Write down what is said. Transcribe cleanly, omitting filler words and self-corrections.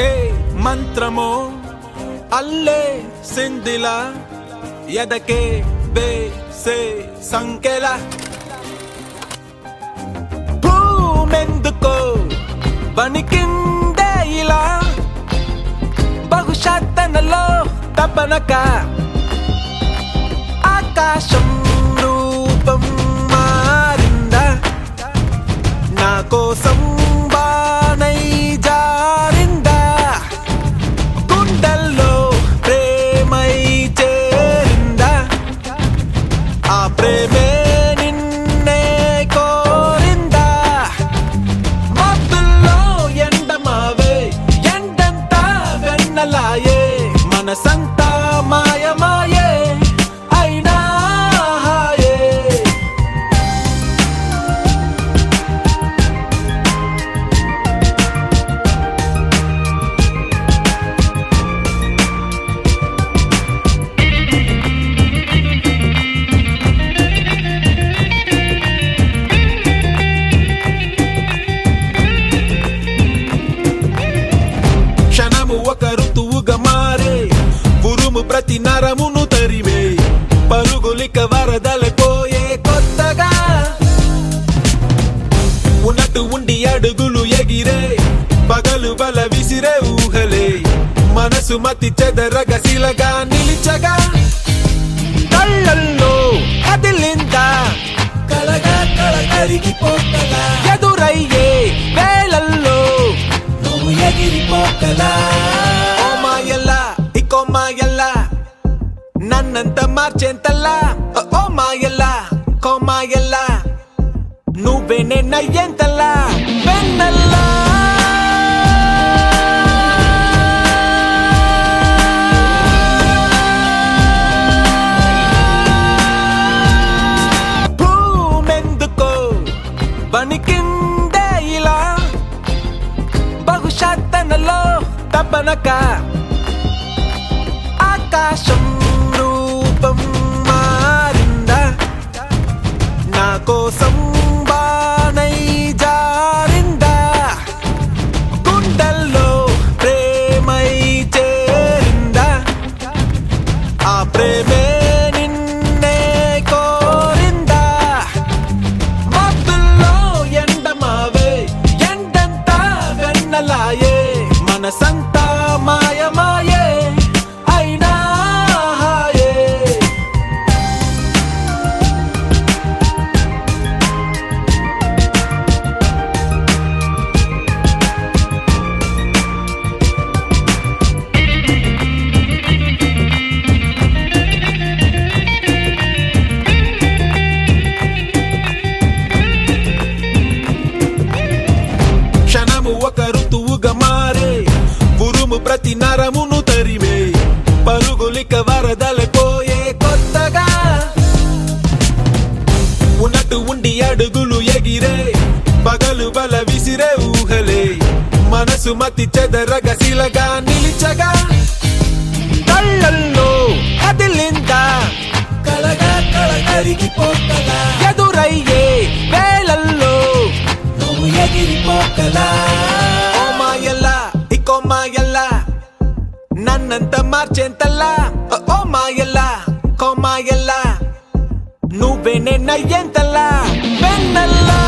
ఏ మంత్రమో అల్లే సిందిల ఎదకే వేసే సంకెల భూమెందుకో వణికిందే ఇలా బహుశా తనలో తపనక ఆకాశం రూపం మారిందా నా కోసం బాణై జారిందా గుండెల్లో ప్రేమై చేరిందా ఆ ప్రేమే నిన్నే కోరిందా మబ్బుల్లో ఎండమావే ఎండంతా వెన్నలాయే మనసంతా మాయమాయే అయినా హాయే క్షణము ఒక ఋతువుగా మారే ఉరుము ప్రతి నరమును తరిమే పరుగులిక వరదలపోయే కొత్తగా ఉన్నట్టు ఉండి అడుగులు ఎగిరే పగలు బల విసిరే ఊహలే మనసు మతి చెదరగ శిలగా నిలిచగా కళ్ళల్లో కదిలిందా కలగా కల కరిగిపోతలా ఎదురయ్యే వేళల్లో నువ్వు ఎగిరిపోతలా ఓ మాయల్లా ఇకో మాయల్లా నన్నంత మార్చేంతల్లా ఓ మాయల్లా కో మాయల్లా నువ్వే నేనయ్యేంతల్లా వెన్నల్లా భూమెందుకో వణికిందే ఇలా బహుశా తనలో తపనక ఆకాశం రూపం మారిందా నా కోసం బాణై జారిందా గుండెల్లో ప్రేమై చేరిందా ఆ ప్రేమే నిన్నే కోరిందా మబ్బుల్లో ఎండమావే ఎండంతా వెన్నలాయే మనసంతా మాయమాయే అయినా హాయే క్షణము ఒక ఋతువుగా మారే ఉరుము ప్రతి నరమును తరిమే పరుగులిక వరదలపోయే కొత్తగా ఉన్నట్టు ఉండి అడుగులు ఎగిరే పగలు బల విసిరే ఊహలే మనసు మతి చెదరగ శిలగా నిలిచగా కళ్ళల్లో కదిలిందా కలగా కల కరిగిపోతలా ఎదురయ్యే వేళల్లో నువ్వు ఎగిరిపోతలా ఓ మాయల్లా ఇకో మాయల్లా నన్నంత మార్చేంతల్లా ఓ మాయల్లా కో మాయల్లా నువ్వే నేనయ్యేంతల్లా వెన్నల్లా